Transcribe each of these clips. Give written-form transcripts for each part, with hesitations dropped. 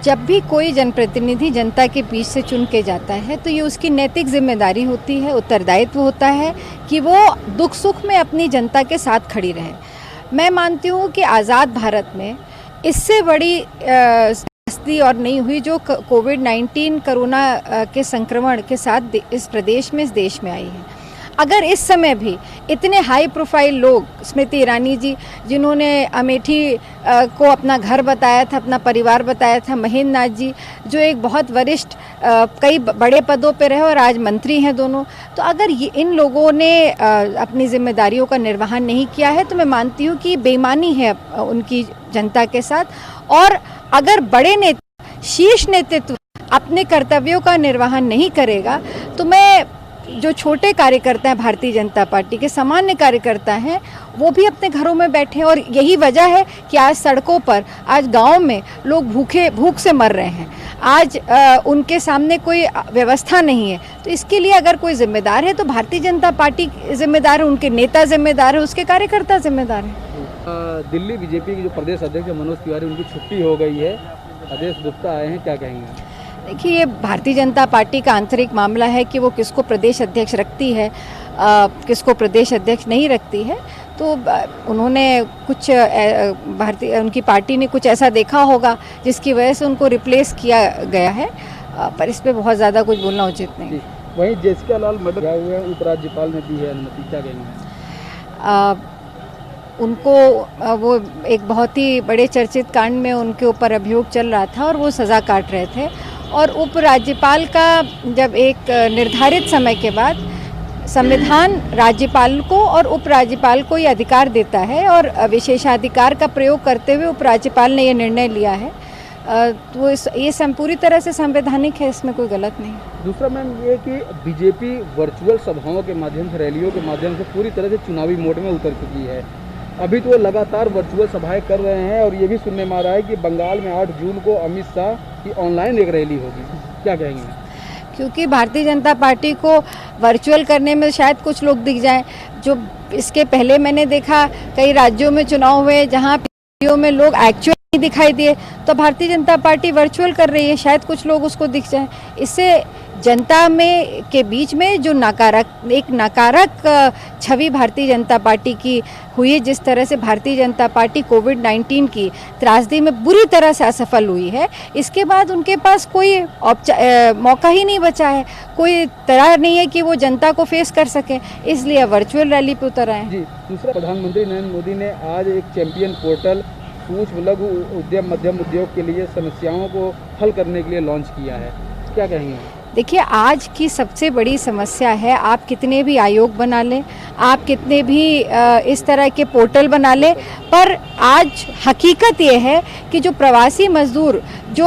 जब भी कोई जनप्रतिनिधि जनता के बीच से चुन के जाता है तो ये उसकी नैतिक जिम्मेदारी होती है, उत्तरदायित्व होता है कि वो दुख सुख में अपनी जनता के साथ खड़ी रहे। मैं मानती हूँ कि आज़ाद भारत में इससे बड़ी हस्ती और नहीं हुई जो कोविड-19 कोरोना के संक्रमण के साथ इस प्रदेश में, इस देश में आई है। अगर इस समय भी इतने हाई प्रोफाइल लोग, स्मृति ईरानी जी जिन्होंने अमेठी को अपना घर बताया था, अपना परिवार बताया था, महेंद्र नाथ जी जो एक बहुत वरिष्ठ कई बड़े पदों पे रहे और आज मंत्री हैं दोनों, तो अगर इन लोगों ने अपनी जिम्मेदारियों का निर्वहन नहीं किया है तो मैं मानती हूँ कि बेईमानी है उनकी जनता के साथ। और अगर बड़े नेता, शीर्ष नेतृत्व अपने कर्तव्यों का निर्वहन नहीं करेगा तो मैं जो छोटे कार्यकर्ता हैं, भारतीय जनता पार्टी के सामान्य कार्यकर्ता हैं, वो भी अपने घरों में बैठे हैं। और यही वजह है कि आज सड़कों पर, आज गांव में लोग भूख से मर रहे हैं। आज उनके सामने कोई व्यवस्था नहीं है। तो इसके लिए अगर कोई जिम्मेदार है तो भारतीय जनता पार्टी जिम्मेदार है, उनके नेता जिम्मेदार है, उसके कार्यकर्ता जिम्मेदार है। दिल्ली बीजेपी के जो प्रदेश अध्यक्ष मनोज तिवारी, उनकी छुट्टी हो गई है, आदेश गुप्ता आए हैं, क्या कहेंगे? देखिए, ये भारतीय जनता पार्टी का आंतरिक मामला है कि वो किसको प्रदेश अध्यक्ष रखती है, किसको प्रदेश अध्यक्ष नहीं रखती है। तो उन्होंने कुछ उनकी पार्टी ने कुछ ऐसा देखा होगा जिसकी वजह से उनको रिप्लेस किया गया है, पर इस पर बहुत ज़्यादा कुछ बोलना उचित नहीं। वहीं जेसिका लाल मर्डर हुए हैं, उपराज्यपाल ने दी है अनुमति, क्या कहेंगे? उनको वो एक बहुत ही बड़े चर्चित कांड में उनके ऊपर अभियोग चल रहा था और वो सज़ा काट रहे थे। और उपराज्यपाल का जब एक निर्धारित समय के बाद संविधान राज्यपाल को और उपराज्यपाल को ये अधिकार देता है और विशेषाधिकार का प्रयोग करते हुए उपराज्यपाल ने ये निर्णय लिया है, तो ये पूरी तरह से संवैधानिक है, इसमें कोई गलत नहीं। दूसरा मैम ये कि बीजेपी वर्चुअल सभाओं के माध्यम से, रैलियों के माध्यम से पूरी तरह से चुनावी मोड में उतर चुकी है। अभी तो वो लगातार वर्चुअल सभाएं कर रहे हैं और ये भी सुनने में आ रहा है कि बंगाल में 8 जून को अमित शाह की ऑनलाइन एक रैली होगी, क्या कहेंगे? क्योंकि भारतीय जनता पार्टी को वर्चुअल करने में शायद कुछ लोग दिख जाएं, जो इसके पहले मैंने देखा कई राज्यों में चुनाव हुए जहां में लोग एक्चुअल नहीं दिखाई दिए, तो भारतीय जनता पार्टी वर्चुअल कर रही है, शायद कुछ लोग उसको दिख जाएं। इससे जनता में के बीच में जो नकारात्मक छवि भारतीय जनता पार्टी की हुई है, जिस तरह से भारतीय जनता पार्टी कोविड-19 की त्रासदी में बुरी तरह से असफल हुई है, इसके बाद उनके पास कोई मौका ही नहीं बचा है, कोई तरह नहीं है कि वो जनता को फेस कर सके, इसलिए वर्चुअल रैली पे उतर आए। जी, दूसरा प्रधानमंत्री नरेंद्र मोदी ने आज एक चैंपियन पोर्टल सूक्ष्म लघु उद्यम मध्यम उद्योग के लिए समस्याओं को हल करने के लिए लॉन्च किया है, क्या कहेंगे? देखिए, आज की सबसे बड़ी समस्या है, आप कितने भी आयोग बना लें, आप कितने भी इस तरह के पोर्टल बना लें, पर आज हकीकत ये है कि जो प्रवासी मजदूर जो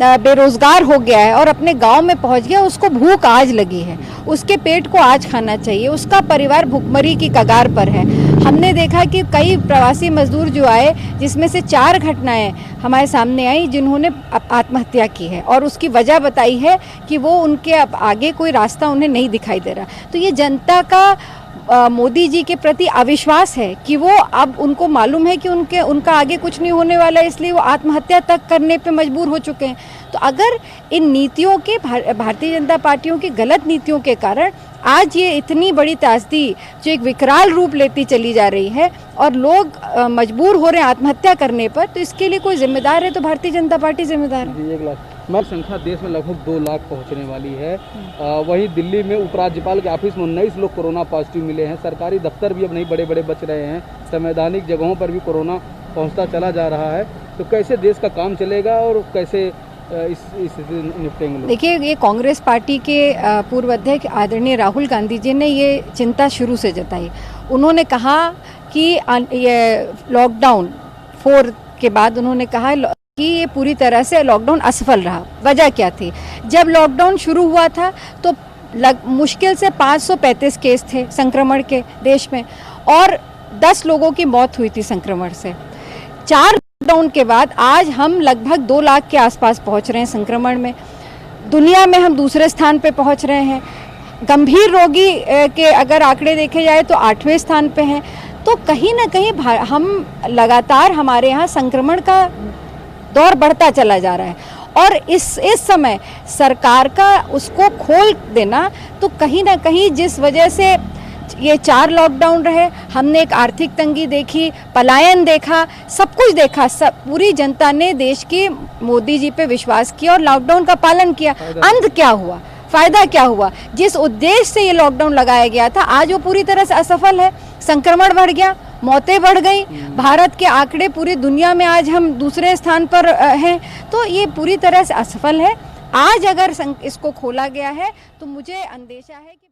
बेरोज़गार हो गया है और अपने गांव में पहुंच गया, उसको भूख आज लगी है, उसके पेट को आज खाना चाहिए, उसका परिवार भुखमरी की कगार पर है। हमने देखा कि कई प्रवासी मजदूर जो आए, जिसमें से 4 घटनाएं हमारे सामने आई जिन्होंने आत्महत्या की है और उसकी वजह बताई है कि वो उनके अब आगे कोई रास्ता उन्हें नहीं दिखाई दे रहा। तो ये जनता का मोदी जी के प्रति अविश्वास है कि वो अब उनको मालूम है कि उनका आगे कुछ नहीं होने वाला है, इसलिए वो आत्महत्या तक करने पे मजबूर हो चुके हैं। तो अगर इन नीतियों के भारतीय जनता पार्टियों की गलत नीतियों के कारण आज ये इतनी बड़ी त्रासदी जो एक विकराल रूप लेती चली जा रही है और लोग मजबूर हो रहे हैं आत्महत्या करने पर, तो इसके लिए कोई जिम्मेदार है तो भारतीय जनता पार्टी जिम्मेदार है। 1 लाख मृत संख्या देश में लगभग 2 लाख पहुंचने वाली है। वहीं दिल्ली में उपराज्यपाल के ऑफिस में 19 लोग कोरोना पॉजिटिव मिले हैं। सरकारी दफ्तर भी अब नहीं बड़े बच रहे हैं, संवैधानिक जगहों पर भी कोरोना पहुंचता चला जा रहा है। तो कैसे देश का काम चलेगा और कैसे इस निपटेंगे? देखिए, ये कांग्रेस पार्टी के पूर्व अध्यक्ष आदरणीय राहुल गांधी जी ने ये चिंता शुरू से जताई। उन्होंने कहा कि ये लॉकडाउन 4 के बाद उन्होंने कहा कि ये पूरी तरह से लॉकडाउन असफल रहा। वजह क्या थी? जब लॉकडाउन शुरू हुआ था तो मुश्किल से 535 केस थे संक्रमण के देश में और 10 लोगों की मौत हुई थी संक्रमण से। 4 लॉकडाउन के बाद आज हम लगभग 2 लाख के आसपास पहुंच रहे हैं संक्रमण में। दुनिया में हम दूसरे स्थान पे पहुंच रहे हैं। गंभीर रोगी के अगर आंकड़े देखे जाए तो 8वें स्थान पे हैं। तो कहीं ना कहीं हम लगातार हमारे यहाँ संक्रमण का दौर बढ़ता चला जा रहा है और इस समय सरकार का उसको खोल देना, तो कहीं ना कहीं जिस वजह से ये 4 लॉकडाउन रहे, हमने एक आर्थिक तंगी देखी, पलायन देखा, सब कुछ देखा, सब पूरी जनता ने देश की मोदी जी पे विश्वास किया और लॉकडाउन का पालन किया। अंत क्या हुआ, फायदा क्या हुआ? जिस उद्देश्य से ये लॉकडाउन लगाया गया था, आज वो पूरी तरह से असफल है। संक्रमण बढ़ गया, मौतें बढ़ गई, भारत के आंकड़े पूरी दुनिया में आज हम दूसरे स्थान पर हैं, तो ये पूरी तरह से असफल है। आज अगर इसको खोला गया है तो मुझे अंदेशा है कि